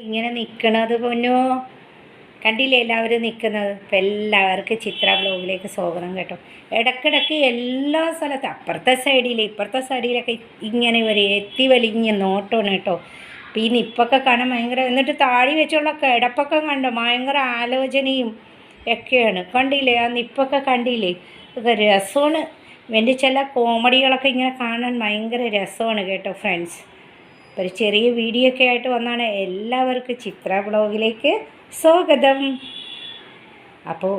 ഇങ്ങനെ നിൽക്കണത് പൊന്നോ, കണ്ടില്ലേ എല്ലാവരും നിൽക്കുന്നത്. ഇപ്പം എല്ലാവർക്കും ചിത്ര ബ്ലോഗിലേക്ക് സ്വാഗതം കേട്ടോ. ഇടയ്ക്കിടയ്ക്ക് എല്ലാ സ്ഥലത്തും അപ്പുറത്തെ സൈഡിൽ ഇപ്പുറത്തെ സൈഡിലൊക്കെ ഇങ്ങനെ ഒരു എത്തി വലിഞ്ഞ് നോട്ടമാണ് കേട്ടോ. അപ്പം ഈ നിപ്പൊക്കെ കാണാൻ ഭയങ്കര, എന്നിട്ട് താഴി വെച്ചുള്ള കിടപ്പൊക്കെ കണ്ടോ, ഭയങ്കര ആലോചനയും ഒക്കെയാണ്. കണ്ടില്ലേ ആ നിപ്പൊക്കെ കണ്ടില്ലേ, ഇതൊക്കെ രസമാണ്. ഇവൻ്റെ ചില കോമഡികളൊക്കെ ഇങ്ങനെ കാണാൻ ഭയങ്കര രസമാണ് കേട്ടോ ഫ്രണ്ട്സ്. ഒരു ചെറിയ വീഡിയോ ഒക്കെ ആയിട്ട് വന്നാണ്. എല്ലാവർക്കും ചിത്ര ബ്ലോഗിലേക്ക് സ്വാഗതം. അപ്പോൾ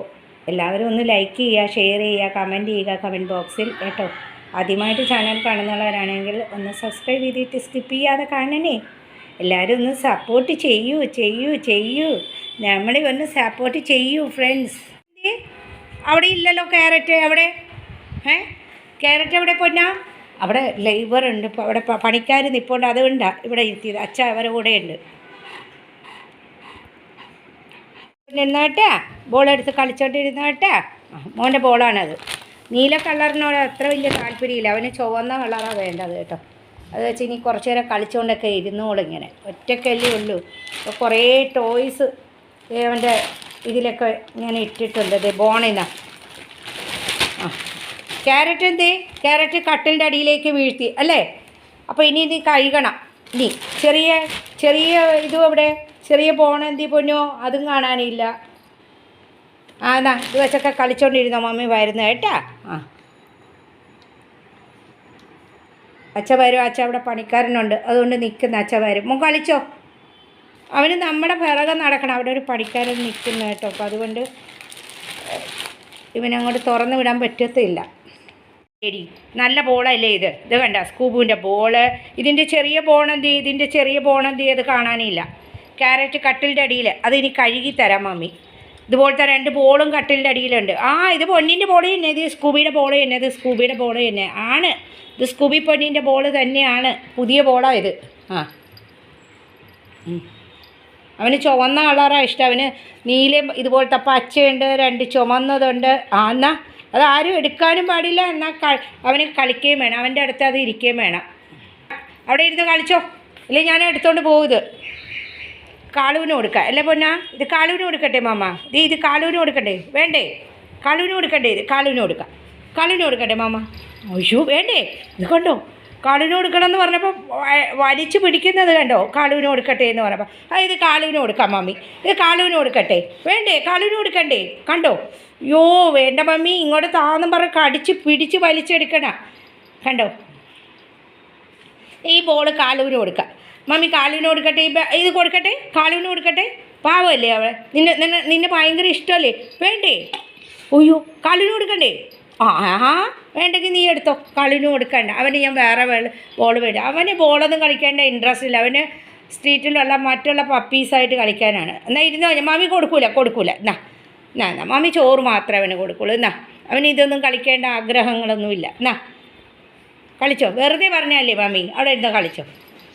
എല്ലാവരും ഒന്ന് ലൈക്ക് ചെയ്യുക, ഷെയർ ചെയ്യുക, കമൻറ്റ് ചെയ്യുക കമൻറ്റ് ബോക്സിൽ കേട്ടോ. ആദ്യമായിട്ട് ചാനൽ കാണുന്നവരാണെങ്കിൽ ഒന്ന് സബ്സ്ക്രൈബ് ചെയ്തിട്ട് സ്കിപ്പ് ചെയ്യാതെ കാണണേ. എല്ലാവരും ഒന്ന് സപ്പോർട്ട് ചെയ്യൂ. നമ്മളെ ഒന്ന് സപ്പോർട്ട് ചെയ്യൂ ഫ്രണ്ട്സ്. അവിടെ ഇല്ലല്ലോ ക്യാരറ്റ്, എവിടെ ക്യാരറ്റ് എവിടെ പൊന്നാ? അവിടെ ലേബർ ഉണ്ട്, ഇപ്പോൾ അവിടെ പണിക്കാർ നിൽപ്പുണ്ട്, അതുകൊണ്ടാണ് ഇവിടെ ഇരുത്തിയത്. അച്ഛ അവരെ കൂടെ ഉണ്ട്. നിന്നാട്ടാ ബോളെടുത്ത് കളിച്ചോണ്ടിരുന്നാട്ടാ. മോൻ്റെ ബോളാണത്. നീല കളറിനോട് അത്ര വലിയ താല്പര്യമില്ല, അവന് ചുവന്ന കളറാണ് വേണ്ടത് കേട്ടോ. അത് വെച്ച് ഇനി കുറച്ച് നേരം കളിച്ചുകൊണ്ടൊക്കെ ഇരുന്നോളും. ഇങ്ങനെ ഒറ്റക്കല്ലേ ഉള്ളൂ. അപ്പോൾ കുറേ ടോയ്സ് അവൻ്റെ ഇതിലൊക്കെ ഇങ്ങനെ ഇട്ടിട്ടുണ്ട്. ബോണിനാ. ക്യാരറ്റ് എന്തേ? ക്യാരറ്റ് കട്ടിലിൻ്റെ അടിയിലേക്ക് വീഴ്ത്തി അല്ലേ? അപ്പോൾ ഇനി ഇത് കഴുകണം. ഇനി ചെറിയ ഇതും അവിടെ ചെറിയ പോണെന്തി പൊന്നോ, അതും കാണാനില്ല. എന്നാ ഇത് വെച്ചൊക്കെ കളിച്ചോണ്ടിരുന്നോ മമ്മി വരുന്നത് കേട്ടാ. അച്ഛ വരും, അച്ഛ അവിടെ പണിക്കാരനുണ്ട്, അതുകൊണ്ട് നിൽക്കുന്ന അച്ഛ വരും. മോൻ കളിച്ചോ. അവന് നമ്മുടെ പിറകെ നടക്കണം, അവിടെ ഒരു പണിക്കാരൻ നിൽക്കുന്ന കേട്ടോ. അപ്പോൾ അതുകൊണ്ട് ഇവനങ്ങോട്ട് തുറന്നു വിടാൻ പറ്റത്തില്ല. ശരി, നല്ല ബോളല്ലേ ഇത് കണ്ട സ്കൂബുവിൻ്റെ ബോള്. ഇതിൻ്റെ ചെറിയ ബോണെന്തി അത് കാണാനില്ല. ക്യാരറ്റ് കട്ടിലിൻ്റെ അടിയിൽ, അതിനി കഴുകി തരാം മമ്മി. ഇതുപോലത്തെ 2 ബോളും കട്ടിലിൻ്റെ അടിയിലുണ്ട്. ഇത് പൊന്നിൻ്റെ ബോൾ തന്നെ, ഇത് സ്കൂബിയുടെ ബോൾ തന്നെ, ഇത് സ്കൂബിയുടെ ബോൾ തന്നെ ആണ്. ഇത് സ്കൂബി പൊന്നിൻ്റെ ബോൾ തന്നെയാണ്, പുതിയ ബോളാണ് ഇത്. അവന് ചുവന്ന കളറാണ് ഇഷ്ടം. അവന് നീലയും ഇതുപോലത്തെ പച്ചയുണ്ട്, 2 ചുമന്നതുണ്ട്. എന്നാൽ അത് ആരും എടുക്കാനും പാടില്ല, എന്നാൽ അവന് കളിക്കുകയും വേണം. അവൻ്റെ അടുത്ത് അത് ഇരിക്കുകയും വേണം. അവിടെ ഇരുന്ന് കളിച്ചോ, ഇല്ലേ ഞാൻ എടുത്തോണ്ട് പോകുന്നത്. കാളുവിന് കൊടുക്കാം അല്ലേ പൊന്നാ? ഇത് കാളുവിന് കൊടുക്കട്ടെ മാമ. ഇത് കാളുവിന് കൊടുക്കണ്ടേ? വേണ്ടേ? കാളുവിന് കൊടുക്കണ്ടേ? ഇത് കാളുവിന് കൊടുക്കട്ടെ മാമ. അയ്യോ വേണ്ടേ? ഇത് കണ്ടോ, കാളുവിന് കൊടുക്കണം എന്ന് പറഞ്ഞപ്പോൾ വലിച്ചു പിടിക്കുന്നത് കണ്ടോ. കാളുവിന് കൊടുക്കട്ടെ എന്ന് പറഞ്ഞപ്പോൾ ഇത് കാളുവിന് കൊടുക്കാം മമ്മി. ഇത് കാളുവിന് കൊടുക്കട്ടെ. വേണ്ടേ? കാളുവിന് കൊടുക്കണ്ടേ? കണ്ടോ? യോ വേണ്ട മമ്മി, ഇങ്ങോട്ട് താന്നും പറഞ്ഞ് കടിച്ച് പിടിച്ച് വലിച്ചെടുക്കണം. കണ്ടോ, ഈ ബോള് കാളുവിന് കൊടുക്കാം മമ്മി. കാളുവിന് കൊടുക്കട്ടെ, ഇത് കൊടുക്കട്ടെ, കാളുവിന് കൊടുക്കട്ടെ. പാവമല്ലേ അവൾ, നിന്നെ ഭയങ്കര ഇഷ്ടമല്ലേ? വേണ്ടേ? അയ്യോ കാളുവിന് കൊടുക്കണ്ടേ? വേണ്ടെങ്കിൽ നീ എടുത്തോ, കളിന് കൊടുക്കണ്ട. അവന് ഞാൻ വേറെ ബോൾ വേണ്ട. അവന് ബോളൊന്നും കളിക്കേണ്ട ഇൻട്രസ്റ്റ് ഇല്ല. അവന് സ്ട്രീറ്റിലുള്ള മറ്റുള്ള പപ്പീസായിട്ട് കളിക്കാനാണ്. എന്നാൽ ഇരുന്നോ, മാമി കൊടുക്കൂല. എന്നാ മാമി ചോറ് മാത്രമേ അവന് കൊടുക്കുള്ളൂ. അവന് ഇതൊന്നും കളിക്കേണ്ട ആഗ്രഹങ്ങളൊന്നുമില്ല. കളിച്ചോ, വെറുതെ പറഞ്ഞല്ലേ മാമി, അവിടെ ഇരുന്നോ കളിച്ചോ.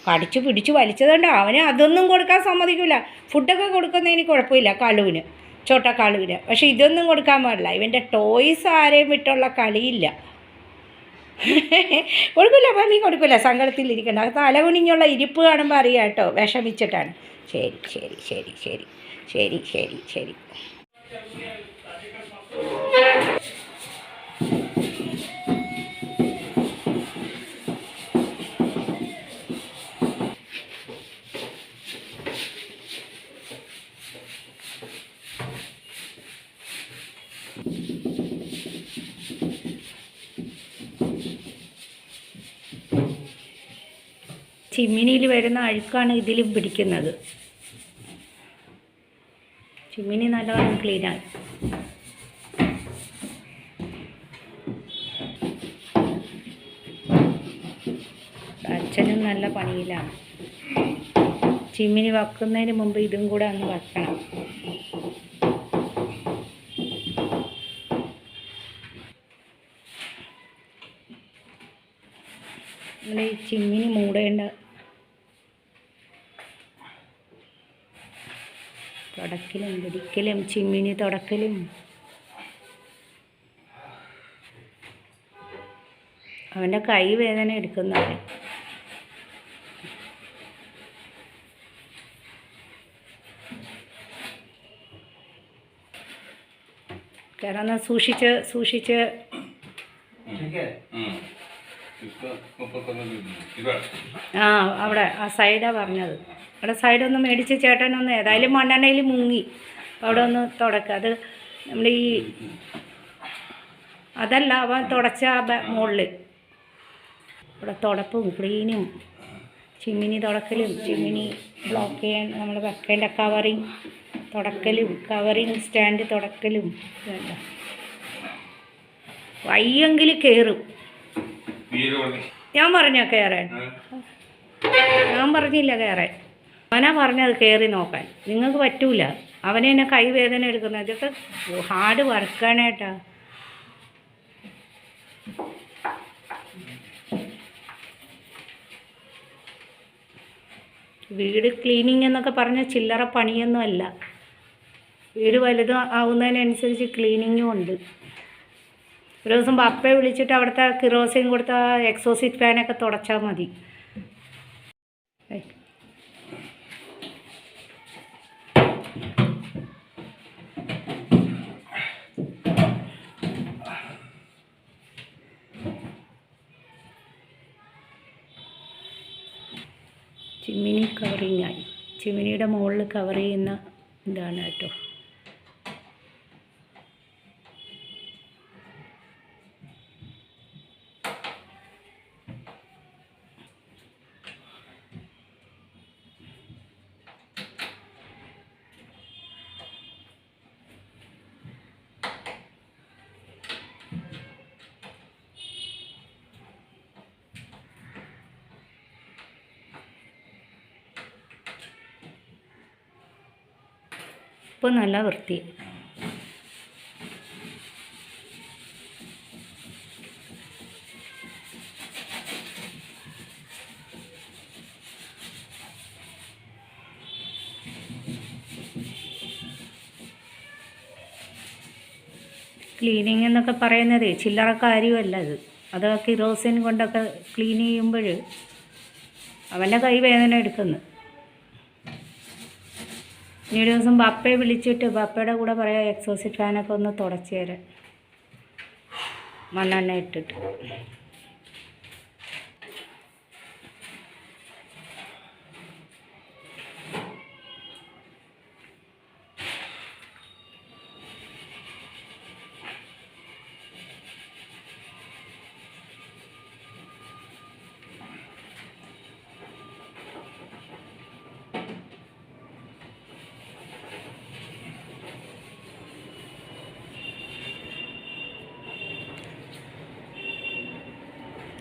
കടിച്ചു പിടിച്ച് വലിച്ചതുകൊണ്ടോ അവന് അതൊന്നും കൊടുക്കാൻ സമ്മതിക്കില്ല. ഫുഡൊക്കെ കൊടുക്കുന്നതിന് കുഴപ്പമില്ല കാളുവിന്, ചോട്ടക്കാളുവിന്. പക്ഷേ ഇതൊന്നും കൊടുക്കാൻ പാടില്ല. ഇവൻ്റെ ടോയ്സ് ആരെയും വിട്ടുള്ള കളിയില്ല. കൊടുക്കില്ല മമ്മി, കൊടുക്കില്ല. സങ്കടത്തിലിരിക്കണ്ട. തലകുനിഞ്ഞുള്ള ഇരിപ്പ് കാണുമ്പോൾ അറിയാം കേട്ടോ, വിഷമിച്ചിട്ടാണ്. ശരി. ചിമ്മിനിയിൽ വരുന്ന അഴുക്കാണ് ഇതിലും പിടിക്കുന്നത്. ചിമ്മിനി നല്ലവണ്ണം ക്ലീനായി. അച്ഛനും നല്ല പണിയിലാണ്. ചിമ്മിനി വയ്ക്കുന്നതിന് മുമ്പ് ഇതും കൂടെ ഒന്ന് വയ്ക്കണം. നമ്മുടെ ഈ ചിമ്മിനി മൂടേണ്ട, തുടക്കലും പിടിക്കലും ചിമ്മിനി തുടക്കലും. അവൻ്റെ കൈ വേദന എടുക്കുന്നവൻ. കയറാന്ന് സൂക്ഷിച്ച് സൂക്ഷിച്ച്. ആ അവിടെ ആ സൈഡാണ് പറഞ്ഞത്. അവിടെ സൈഡൊന്ന് മേടിച്ച് ചേട്ടനൊന്ന് ഏതായാലും മണ്ണെണ്ണയിൽ മുങ്ങി അവിടെ ഒന്ന് തുടക്കുക. അത് നമ്മൾ ഈ അതല്ല അവൻ തുടച്ച മുകളിൽ ഇവിടെ തുടപ്പും ക്ലീനും ചിമ്മിനി തുടക്കലും ചിമ്മിനി ബ്ലോക്ക് ചെയ്യാൻ നമ്മൾ വെക്കേണ്ട കവറിങ് തുടക്കലും കവറിങ് സ്റ്റാൻഡ് തുടക്കലും വേണ്ട. വയ്യെങ്കിൽ കയറും. ഞാൻ പറഞ്ഞോ കയറാൻ? ഞാൻ പറഞ്ഞില്ല കയറാൻ. അവനാ പറഞ്ഞത് കയറി നോക്കാൻ. നിങ്ങൾക്ക് പറ്റൂല. അവനെ എന്നെ കൈവേദന എടുക്കുന്നത്. ഇതൊക്കെ ഹാർഡ് വർക്കാണേട്ടാ. വീട് ക്ലീനിങ് എന്നൊക്കെ പറഞ്ഞാൽ ചില്ലറ പണിയൊന്നും അല്ല. വീട് വലുത് ആവുന്നതിനനുസരിച്ച് ക്ലീനിങ്ങും ഉണ്ട്. ഒരു ദിവസം പപ്പയെ വിളിച്ചിട്ട് അവിടുത്തെ കിറോസിൻ കൊടുത്ത എക്സോസിറ്റ് ഫാനൊക്കെ തുടച്ചാൽ മതി. ചിമ്മിനി കവറിങ്ങായി. ചിമ്മിനിയുടെ മുകളിൽ കവർ ചെയ്യുന്ന ഇതാണ് കേട്ടോ. ഇപ്പോൾ നല്ല വൃത്തി. ക്ലീനിങ് എന്നൊക്കെ പറയുന്നത് ചില്ലറ കാര്യമല്ല അത്. അതൊക്കെ കിറോസിൻ കൊണ്ടൊക്കെ ക്ലീൻ ചെയ്യുമ്പോൾ അവൻ്റെ കൈ വേദന എടുക്കുന്നു. ഇനി ഒരു ദിവസം ബാപ്പയെ വിളിച്ചിട്ട് ബാപ്പയുടെ കൂടെ പറയാം എക്സോസിറ്റ് ഫാനൊക്കെ ഒന്ന് തുടച്ച് തരാൻ മണ്ണെണ്ണ ഇട്ടിട്ട്.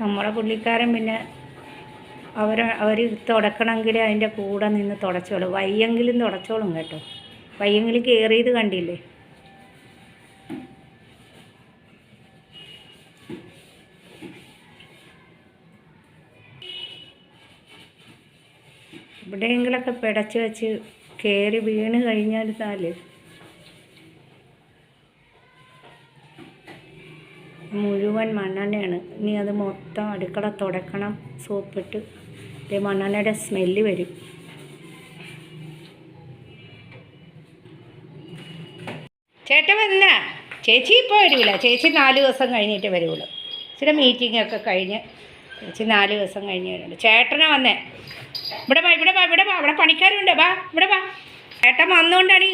നമ്മളെ പുള്ളിക്കാരൻ പിന്നെ അവർ തുടക്കണമെങ്കിൽ അതിൻ്റെ കൂടെ നിന്ന് തുടച്ചോളും. വയ്യെങ്കിലും തുടച്ചോളും കേട്ടോ. വയ്യെങ്കിലും കയറിയത് കണ്ടില്ലേ. എവിടെയെങ്കിലൊക്കെ പിടച്ച് വെച്ച് കയറി വീണ് കഴിഞ്ഞാൽ മുഴുവൻ മണ്ണെണ്ണയാണ്. ഇനി അത് മൊത്തം അടുക്കള തുടക്കണം സോപ്പിട്ട്. മണ്ണെണ്ണയുടെ സ്മെല്ല് വരും. ചേട്ടൻ വന്ന ചേച്ചി ഇപ്പോൾ വരില്ല. ചേച്ചി 4 ദിവസം കഴിഞ്ഞിട്ട് വരുള്ളൂ. ചില മീറ്റിങ്ങൊക്കെ കഴിഞ്ഞ് ചേച്ചി 4 ദിവസം കഴിഞ്ഞ് വരുള്ളൂ. ചേട്ടനാ വന്നേ. ഇവിടെ വാ അവിടെ പണിക്കാരുണ്ട്. വാ ഇവിടെ വാ. ചേട്ടൻ വന്നുകൊണ്ടാണ് ഈ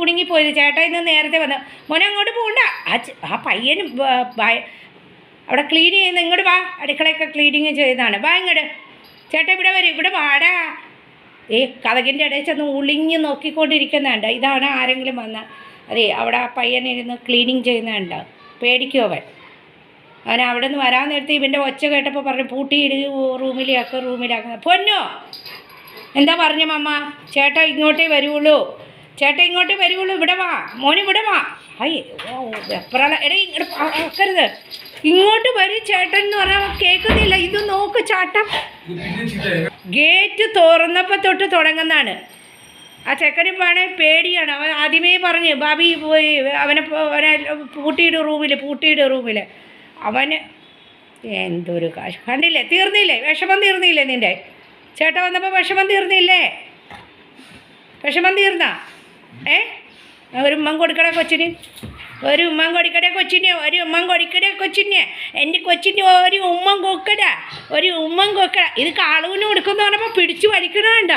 കുടുങ്ങിപ്പോയത്. ചേട്ടൻ ഇന്ന് നേരത്തെ വന്ന് മോനെ അങ്ങോട്ട് പോകണ്ട. ആ പയ്യനും അവിടെ ക്ലീൻ ചെയ്യുന്ന ഇങ്ങോട്ട് വാ. അടുക്കളയൊക്കെ ക്ലീനിങ് ചെയ്തതാണ്. വാ ഇങ്ങോട്ട്. ചേട്ടൻ ഇവിടെ വരും. ഇവിടെ വാടാ. കതകിൻ്റെ ഇടയിൽ ചെന്ന് ഉളിഞ്ഞ് നോക്കിക്കൊണ്ടിരിക്കുന്നുണ്ട്. ഇതാണ് ആരെങ്കിലും വന്നാൽ. അതെ അവിടെ ആ പയ്യനിരുന്ന് ക്ലീനിങ് ചെയ്യുന്നുണ്ട്. പേടിക്കും അവൻ അവിടെ നിന്ന് വരാൻ നേരത്തെ ഇവൻ്റെ ഒച്ച കേട്ടപ്പോൾ പറഞ്ഞു റൂമിലാക്കുന്ന പൊന്നോ. എന്താ പറഞ്ഞ മമ്മ? ചേട്ടാ ഇങ്ങോട്ടേ വരുള്ളൂ. ഇവിടെ വാ മോന്, ഇവിടെ വാ. എടേ ഇങ്ങോട്ട് ആക്കരുത്. ഇങ്ങോട്ട് വരും ചേട്ടൻ എന്ന് പറഞ്ഞാൽ കേൾക്കുന്നില്ല. ഇത് നോക്ക് ചാട്ടം. ഗേറ്റ് തുറന്നപ്പോൾ തൊട്ട് തുടങ്ങുന്നതാണ്. ആ ചെക്കന് വേണേ പേടിയാണ്. അവൻ ആദ്യമേ പറഞ്ഞ് ബാബി പോയി അവനെ പൂട്ടിയിട് റൂമിൽ. അവന് എന്തൊരു കാശ് കണ്ടില്ലേ. തീർന്നില്ലേ വിഷമം? തീർന്നില്ലേ നിൻ്റെ? ചേട്ടൻ വന്നപ്പോൾ വിഷമം തീർന്നില്ലേ? വിഷമം തീർന്നാ? ഒരു ഉമ്മൻ കൊടുക്കണ കൊച്ചിന്. ഒരു ഉമ്മൻ കൊടുക്കട കൊച്ചിനെ, ഒരു ഉമ്മൻ കൊടുക്കട കൊച്ചിനെ, എൻ്റെ കൊച്ചിൻ്റെ ഒരു ഉമ്മൻ കൊക്കട, ഒരു ഉമ്മൻ കൊക്കട. ഇത് കാളുവിന് കൊടുക്കുമെന്ന് പറഞ്ഞപ്പോൾ പിടിച്ചു വലിക്കണണ്ട.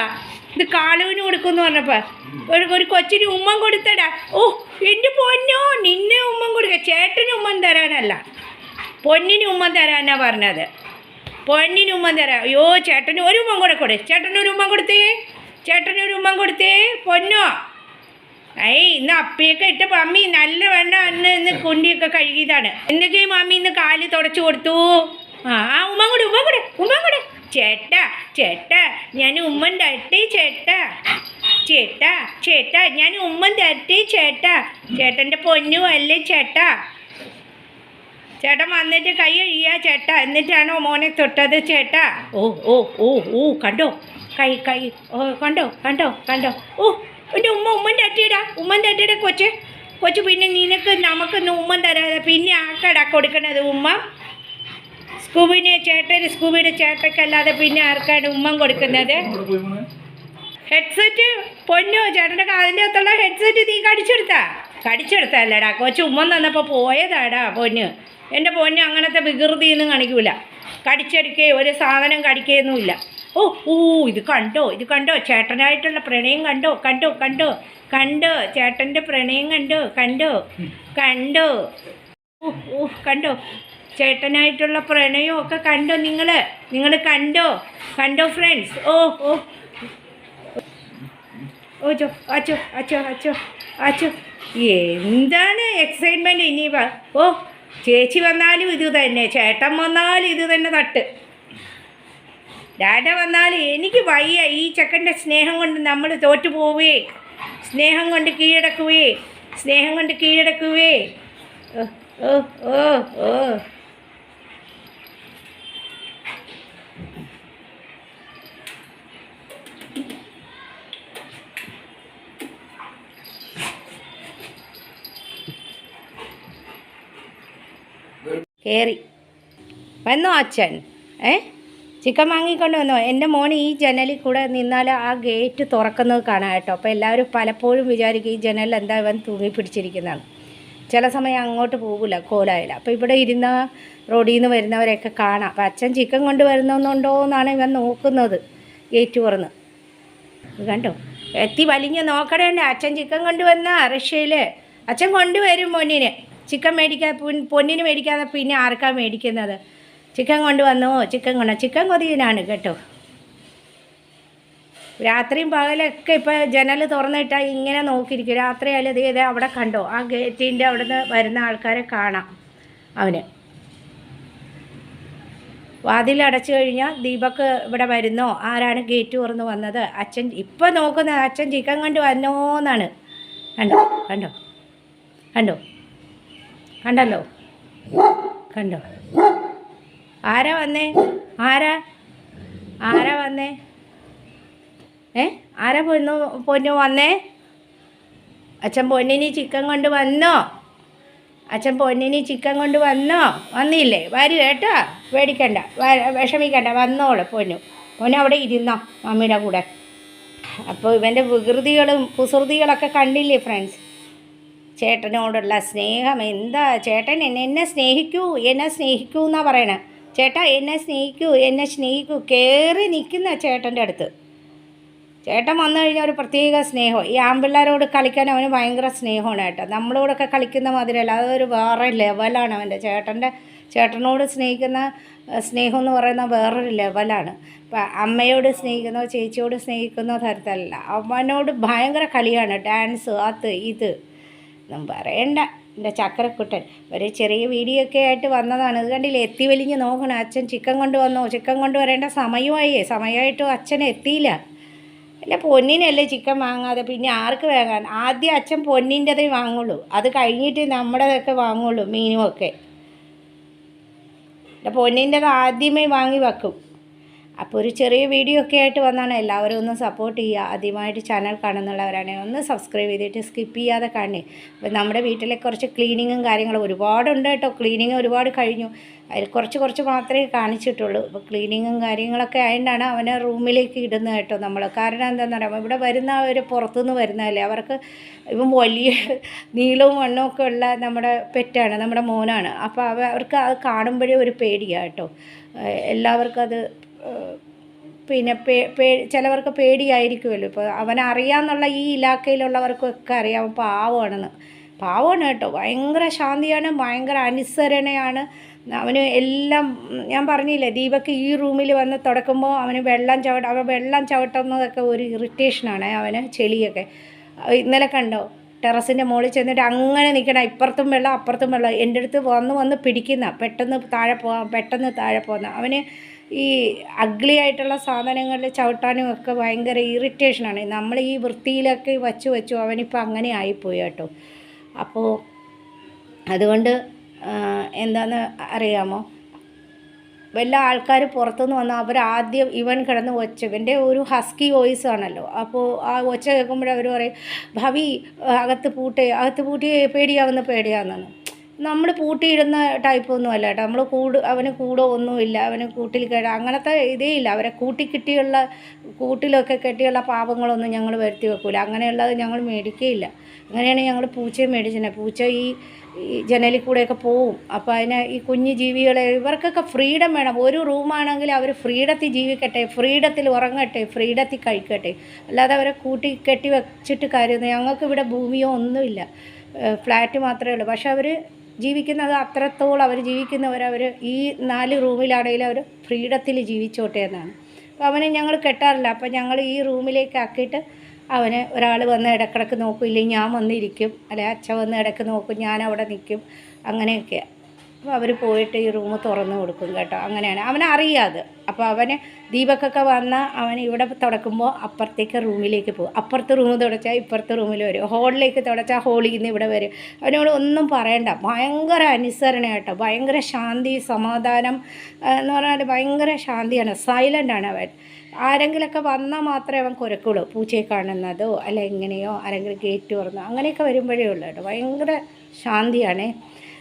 ഇത് കാളുവിന് കൊടുക്കുമെന്ന് പറഞ്ഞപ്പോൾ ഒരു കൊച്ചിന് ഉമ്മൻ കൊടുത്തടാ. ഓ എൻ്റെ പൊന്നോ, നിന്നെ ഉമ്മൻ കൊടുക്കുക. ചേട്ടന് ഉമ്മൻ തരാനല്ല, പൊന്നിന് ഉമ്മൻ തരാനാണ് പറഞ്ഞത്. പൊന്നിന് ഉമ്മൻ തരാം. അയ്യോ ചേട്ടന് ഒരു ഉമ്മൻ കൂടെ കൊടു. ചേട്ടനൊരു ഉമ്മൻ കൊടുത്തേ, ചേട്ടനൊരു ഉമ്മൻ കൊടുത്തേ പൊന്നോ. ഇന്ന് അപ്പിയൊക്കെ ഇട്ട് മമ്മി നല്ല വേണ്ട ഇന്ന് കുണ്ടിയൊക്കെ കഴുകിയതാണ്. എന്തൊക്കെയും മമ്മി ഇന്ന് കാല് തുടച്ചു കൊടുത്തു. ആ ഉമ്മൻ കൂടെ, ഉമ്മൻ കൂടെ, ഉമ്മൻ കൂടെ. ചേട്ടാ ചേട്ടാ ഞാൻ ഉമ്മൻ തരട്ടെ ചേട്ടാ, ചേട്ടാ ചേട്ടാ ഞാൻ ഉമ്മൻ തരട്ടെ ചേട്ടാ. ചേട്ടൻ്റെ പൊന്നു അല്ലേ ചേട്ടാ. ചേട്ടൻ വന്നിട്ട് കൈ കഴിയാ ചേട്ടാ, എന്നിട്ടാണോ മോനെ തൊട്ടത് ചേട്ടാ. ഓ ഓ ഓ ഓ കണ്ടോ കൈ കൈ, ഓ കണ്ടോ കണ്ടോ കണ്ടോ. ഓ എൻ്റെ ഉമ്മൻ തട്ടിയിടാ, ഉമ്മൻ തട്ടിയിടാ കൊച്ച് കൊച്ച്. പിന്നെ നിനക്ക് നമുക്കൊന്ന് ഉമ്മൻ തരാതെ പിന്നെ ആർക്കാടാ കൊടുക്കണത് ഉമ്മ? സ്കൂബിനെ ചേട്ടന്, സ്കൂബിയുടെ ചേട്ടക്കല്ലാതെ പിന്നെ ആർക്കാണ് ഉമ്മൻ കൊടുക്കുന്നത്? ഹെഡ്സെറ്റ് പൊന്നോ, ചേട്ടൻ്റെ കാതിൻ്റെ അകത്തുള്ള ഹെഡ്സെറ്റ് നീ കടിച്ചെടുത്തല്ലടാ കൊച്ച്. ഉമ്മൻ തന്നപ്പോൾ പോയതാടാ പൊന്ന്. എൻ്റെ പൊന്ന് അങ്ങനത്തെ വികൃതിയൊന്നും കാണിക്കൂല. കടിച്ചെടുക്കേ ഒരു സാധനം കടിക്കുകയൊന്നുമില്ല. ഓ ഓ ഇത് കണ്ടോ, ഇത് കണ്ടോ ചേട്ടനായിട്ടുള്ള പ്രണയം കണ്ടോ, കണ്ടോ കണ്ടോ കണ്ടോ, ചേട്ടൻ്റെ പ്രണയം കണ്ടോ, കണ്ടോ കണ്ടോ. ഓ ഓ കണ്ടോ ചേട്ടനായിട്ടുള്ള പ്രണയമൊക്കെ കണ്ടോ നിങ്ങൾ കണ്ടോ, കണ്ടോ ഫ്രണ്ട്സ്. ഓ ഓ ഓച്ചോ അച്ചോ അച്ചോ അച്ചോ അച്ചോ. എന്താണ് എക്സൈറ്റ്മെൻറ്റ് ഇനി. ഓ ചേച്ചി വന്നാലും ഇത് തന്നെ, ചേട്ടൻ വന്നാലും ഇത് തന്നെ തട്ട്. ഡാഡ വന്നാലും എനിക്ക് വയ്യ. ഈ ചെക്കൻ്റെ സ്നേഹം കൊണ്ട് നമ്മൾ തോറ്റു പോവേ, സ്നേഹം കൊണ്ട് കീഴടക്കുവേ, സ്നേഹം കൊണ്ട് കീഴടക്കുവേ. ഓ ഓ ഓ കയറി വന്നോ അച്ഛൻ? ചിക്കൻ വാങ്ങിക്കൊണ്ട് വന്നോ? എൻ്റെ മോൻ ഈ ജനലിൽ കൂടെ നിന്നാൽ ആ ഗേറ്റ് തുറക്കുന്നത് കാണാം കേട്ടോ. അപ്പോൾ എല്ലാവരും പലപ്പോഴും വിചാരിക്കും ഈ ജനലിൽ എന്താ ഇവൻ തൂങ്ങി പിടിച്ചിരിക്കുന്നതാണ്. ചില സമയം അങ്ങോട്ട് പോകില്ല, കോലായില്ല. അപ്പോൾ ഇവിടെ ഇരുന്ന റോഡിൽ നിന്ന് വരുന്നവരെയൊക്കെ കാണാം. അപ്പോൾ അച്ഛൻ ചിക്കൻ കൊണ്ട് വരുന്നുണ്ടോ എന്നാണ് ഇവൻ നോക്കുന്നത് ഗേറ്റ് തുറന്ന്. കണ്ടോ എത്തി വലിഞ്ഞ് നോക്കണേണ്ട. അച്ഛൻ ചിക്കൻ കൊണ്ടുവന്ന റഷ്യയിൽ അച്ഛൻ കൊണ്ടുവരും പൊന്നിന്. ചിക്കൻ പൊന്നിന് മേടിക്കാതെ പിന്നെ ആർക്കാ മേടിക്കുന്നത്? ചിക്കൻ കൊണ്ടുവന്നോ, ചിക്കൻ കൊതിയനാണ് കേട്ടോ. രാത്രിയും പകലൊക്കെ ഇപ്പോൾ ജനൽ തുറന്നിട്ടാൽ ഇങ്ങനെ നോക്കിയിരിക്കും. രാത്രിയായാലും ഇത് അവിടെ കണ്ടോ, ആ ഗേറ്റിൻ്റെ അവിടെ നിന്ന് വരുന്ന ആൾക്കാരെ കാണാം. അവന് വാതിലടച്ചു കഴിഞ്ഞാൽ ദീപക്ക് ഇവിടെ വരുന്നോ, ആരാണ് ഗേറ്റ് തുറന്ന് വന്നത്? അച്ഛൻ ഇപ്പം നോക്കുന്നത് അച്ഛൻ ചിക്കൻ കൊണ്ട് വന്നോന്നാണ്. കണ്ടോ കണ്ടോ കണ്ടോ കണ്ടല്ലോ കണ്ടോ. ആരാ വന്നേ? ആരാ വന്നേ? ആരാ പൊന്നു വന്നേ? അച്ഛൻ പൊന്നിന് ചിക്കൻ കൊണ്ട് വന്നോ? അച്ഛൻ പൊന്നിന് ചിക്കൻ കൊണ്ട് വന്നോ? വന്നില്ലേ? വരൂ കേട്ടോ, പേടിക്കണ്ട, വിഷമിക്കണ്ട, വന്നോളൂ പൊന്നു അവിടെ ഇരുന്നോ മമ്മിയുടെ കൂടെ. അപ്പോൾ ഇവൻ്റെ വികൃതികളും കുസൃതികളൊക്കെ കണ്ടില്ലേ ഫ്രണ്ട്സ്? ചേട്ടനോടുള്ള സ്നേഹം എന്താ. ചേട്ടൻ എന്നെ സ്നേഹിക്കൂ എന്നാണ് പറയണേ. ചേട്ടാ എന്നെ സ്നേഹിക്കൂ കയറി നിൽക്കുന്ന ചേട്ടൻ്റെ അടുത്ത്. ചേട്ടൻ വന്നു കഴിഞ്ഞാൽ ഒരു പ്രത്യേക സ്നേഹം. ഈ ആൺപിള്ളേരോട് കളിക്കാൻ അവന് ഭയങ്കര സ്നേഹമാണ് കേട്ടോ. നമ്മളോടൊക്കെ കളിക്കുന്ന മാതിരിയല്ല, അതൊരു വേറെ ലെവലാണ് അവൻ്റെ. ചേട്ടനോട് സ്നേഹിക്കുന്ന സ്നേഹം എന്ന് പറയുന്ന വേറൊരു ലെവലാണ്. ഇപ്പം അമ്മയോട് സ്നേഹിക്കുന്നോ ചേച്ചിയോട് സ്നേഹിക്കുന്നോ തരത്തിലല്ല. അവനോട് ഭയങ്കര കളിയാണ്, ഡാൻസ് അത് ഇത് ഒന്നും പറയണ്ട. എൻ്റെ ചക്കരക്കുട്ടൻ ഒരു ചെറിയ വീഡിയോ ഒക്കെ ആയിട്ട് വന്നതാണ്. ഇത് കണ്ടില്ലേ, എത്തി വലിഞ്ഞ് നോക്കണം. അച്ഛൻ ചിക്കൻ കൊണ്ടുവന്നോ? ചിക്കൻ കൊണ്ടുവരേണ്ട സമയമായിട്ടും അച്ഛൻ എത്തിയില്ല. എൻ്റെ പൊന്നിനല്ലേ ചിക്കൻ വാങ്ങാതെ പിന്നെ ആർക്ക് വാങ്ങാൻ? ആദ്യം അച്ഛൻ പൊന്നിൻ്റെതേ വാങ്ങുള്ളൂ, അത് കഴിഞ്ഞിട്ട് നമ്മുടെതൊക്കെ വാങ്ങുള്ളൂ. മീനുമൊക്കെ എൻ്റെ പൊന്നിൻ്റെത് ആദ്യമേ വാങ്ങി വെക്കും. അപ്പോൾ ഒരു ചെറിയ വീഡിയോ ഒക്കെ ആയിട്ട് വന്നാണ്. എല്ലാവരും ഒന്ന് സപ്പോർട്ട് ചെയ്യുക. ആദ്യമായിട്ട് ചാനൽ കാണുന്നുള്ളവരാണെങ്കിൽ ഒന്ന് സബ്സ്ക്രൈബ് ചെയ്തിട്ട് സ്കിപ്പ് ചെയ്യാതെ കാണണേ. അപ്പോൾ നമ്മുടെ വീട്ടിലെ കുറച്ച് ക്ലീനിങ്ങും കാര്യങ്ങളും ഒരുപാടുണ്ട് കേട്ടോ. ക്ലീനിങ് ഒരുപാട് കഴിഞ്ഞു. അതിൽ കുറച്ച് മാത്രമേ കാണിച്ചിട്ടുള്ളൂ. അപ്പോൾ ക്ലീനിങ്ങും കാര്യങ്ങളൊക്കെ ആയതുകൊണ്ടാണ് അവനെ റൂമിലേക്ക് ഇടുന്നത് കേട്ടോ നമ്മൾ. കാരണം എന്താണെന്ന് പറയുമ്പോൾ ഇവിടെ വരുന്നവർ പുറത്തുനിന്ന് വരുന്നതല്ലേ, അവർക്ക് ഇപ്പം വലിയ നീളവും വണ്ണവും ഒക്കെ ഉള്ള നമ്മുടെ പെറ്റാണ്, നമ്മുടെ മോനാണ്. അപ്പോൾ അവർക്ക് അത് കാണുമ്പോഴേ ഒരു പേടിയാണ് കേട്ടോ. എല്ലാവർക്കും അത് പിന്നെ ചിലവർക്ക് പേടിയായിരിക്കുമല്ലോ. ഇപ്പോൾ അവനറിയാമെന്നുള്ള ഈ ഇലാക്കയിലുള്ളവർക്കൊക്കെ അറിയാം പാവമാണെന്ന്. പാവമാണ് കേട്ടോ, ഭയങ്കര ശാന്തിയാണ്, ഭയങ്കര അനുസരണയാണ് അവന്. എല്ലാം ഞാൻ പറഞ്ഞില്ലേ, ദീപക്ക് ഈ റൂമിൽ വന്ന് തുടക്കുമ്പോൾ അവന് വെള്ളം ചവിട്ടുന്നതൊക്കെ ഒരു ഇറിറ്റേഷനാണ് അവന്. ചെളിയൊക്കെ ഇന്നലെ കണ്ടോ, ടെറസിൻ്റെ മുകളിൽ ചെന്നിട്ട് അങ്ങനെ നിൽക്കണം, ഇപ്പുറത്തും വെള്ളം അപ്പുറത്തും വെള്ളം. എൻ്റെ അടുത്ത് വന്ന് പിടിക്കുന്ന, പെട്ടെന്ന് താഴെ പോകുന്ന അവന്. ഈ അഗ്ലി ആയിട്ടുള്ള സാധനങ്ങളിൽ ചവിട്ടാനും ഒക്കെ ഭയങ്കര ഇറിറ്റേഷനാണ്. നമ്മൾ ഈ വൃത്തിയിലൊക്കെ വച്ചു അവനിപ്പോൾ അങ്ങനെ ആയിപ്പോയി കേട്ടോ. അപ്പോൾ അതുകൊണ്ട് എന്താണെന്ന് അറിയാമോ, വല്ല ആൾക്കാർ പുറത്തുനിന്ന് വന്നാൽ അവരാദ്യം ഇവൻ കിടന്ന് ഇവൻ്റെ ഒരു ഹസ്കി വോയിസ് ആണല്ലോ. അപ്പോൾ ആ ഒച്ച കേൾക്കുമ്പോഴവർ പറയും, ഭാവി അകത്ത് പൂട്ടി പേടിയാവുന്നതാണ്. നമ്മൾ പൂട്ടിയിടുന്ന ടൈപ്പൊന്നും അല്ല കേട്ടോ. നമ്മൾ അവന് കൂടോ ഒന്നുമില്ല, അവന് കൂട്ടിൽ അങ്ങനത്തെ ഇതേ ഇല്ല. അവരെ കൂട്ടിലൊക്കെ കെട്ടിയുള്ള പാപങ്ങളൊന്നും ഞങ്ങൾ വരുത്തി വെക്കില്ല. അങ്ങനെയുള്ളത് ഞങ്ങൾ മേടിക്കുകയില്ല. അങ്ങനെയാണ് ഞങ്ങൾ പൂച്ചയെ മേടിച്ചിരുന്നത്. പൂച്ച ഈ ജനലിൽ കൂടെയൊക്കെ പോവും. അപ്പോൾ അതിനെ ഈ കുഞ്ഞു ജീവികളെ ഇവർക്കൊക്കെ ഫ്രീഡം വേണം. ഒരു റൂമാണെങ്കിൽ അവർ ഫ്രീഡത്തിൽ ജീവിക്കട്ടെ, ഫ്രീഡത്തിൽ ഉറങ്ങട്ടെ, ഫ്രീഡത്തിൽ കഴിക്കട്ടെ. അല്ലാതെ അവരെ കെട്ടി വെച്ചിട്ട് കാര്യമൊന്നും. ഞങ്ങൾക്ക് ഭൂമിയോ ഒന്നുമില്ല, ഫ്ലാറ്റ് മാത്രമേ ഉള്ളൂ. പക്ഷെ അവർ ജീവിക്കുന്നത് അത്രത്തോളം അവർ ഈ 4 റൂമിലാണെങ്കിലും അവർ ഫ്രീഡത്തിൽ ജീവിച്ചോട്ടെ എന്നാണ്. അപ്പോൾ അവനെ ഞങ്ങൾ കെട്ടാറില്ല. അപ്പോൾ ഞങ്ങൾ ഈ റൂമിലേക്ക് ആക്കിയിട്ട് അവനെ ഒരാൾ വന്ന് ഇടക്കിടക്ക് നോക്കും, ഇല്ലെങ്കിൽ ഞാൻ വന്നിരിക്കും, അല്ലെങ്കിൽ അച്ഛൻ വന്ന് ഇടയ്ക്ക് നോക്കും, ഞാൻ അവിടെ നിൽക്കും, അങ്ങനെയൊക്കെയാണ്. അപ്പോൾ അവർ പോയിട്ട് ഈ റൂം തുറന്ന് കൊടുക്കും കേട്ടോ. അങ്ങനെയാണ് അവനറിയാതെ. അപ്പോൾ അവന് ദീപക്കൊക്കെ വന്നാൽ അവൻ ഇവിടെ തുടക്കുമ്പോൾ അപ്പുറത്തേക്ക് റൂമിലേക്ക് പോകും. അപ്പുറത്തെ റൂം തുടച്ചാൽ ഇപ്പുറത്തെ റൂമിൽ വരും. ഹോളിലേക്ക് തുടച്ചാൽ ഹോളിൽ നിന്ന് ഇവിടെ വരും. അവനോട് ഒന്നും പറയണ്ട, ഭയങ്കര അനുസരണ കേട്ടോ. ഭയങ്കര ശാന്തി, സമാധാനം എന്ന് പറഞ്ഞാൽ ഭയങ്കര ശാന്തിയാണ്. സൈലൻ്റാണ് അവൻ. ആരെങ്കിലുമൊക്കെ വന്നാൽ മാത്രമേ അവൻ കുരക്കുള്ളൂ. പൂച്ചയെ കാണുന്നതോ അല്ല എങ്ങനെയോ ആരെങ്കിലും ഗേറ്റ് തുറന്നോ അങ്ങനെയൊക്കെ വരുമ്പോഴേ ഉള്ളൂ കേട്ടോ. ഭയങ്കര ശാന്തിയാണേ.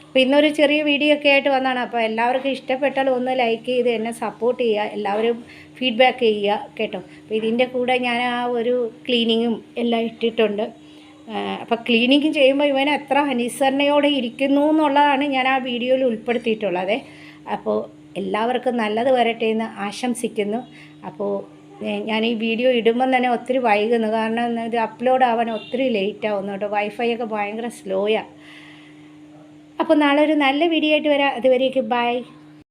അപ്പോൾ ഇന്നൊരു ചെറിയ വീഡിയോ ഒക്കെ ആയിട്ട് വന്നതാണ്. അപ്പോൾ എല്ലാവർക്കും ഇഷ്ടപ്പെട്ടാൽ ഒന്ന് ലൈക്ക് ചെയ്ത് എന്നെ സപ്പോർട്ട് ചെയ്യുക, എല്ലാവരും ഫീഡ്ബാക്ക് ചെയ്യുക കേട്ടോ. അപ്പോൾ ഇതിൻ്റെ കൂടെ ഞാൻ ആ ഒരു ക്ലീനിങ്ങും എല്ലാം ഇട്ടിട്ടുണ്ട്. അപ്പോൾ ക്ലീനിങ് ചെയ്യുമ്പോൾ ഇവൻ എത്ര അനുസരണയോടെ ഇരിക്കുന്നു എന്നുള്ളതാണ് ഞാൻ ആ വീഡിയോയിൽ ഉൾപ്പെടുത്തിയിട്ടുള്ളത്. അപ്പോൾ എല്ലാവർക്കും നല്ലത് വരട്ടെ എന്ന് ആശംസിക്കുന്നു. അപ്പോൾ ഞാൻ ഈ വീഡിയോ ഇടുമ്പം തന്നെ ഒത്തിരി വൈകുന്നു, കാരണം ഇത് അപ്ലോഡ് ആവാൻ ഒത്തിരി ലേറ്റ് ആവുന്നു കേട്ടോ. വൈഫൈ ഒക്കെ ഭയങ്കര സ്ലോയാണ്. അപ്പോൾ നാളെ ഒരു നല്ല വീഡിയോ ആയിട്ട് വരാം. അതുവരേക്ക് ബൈ.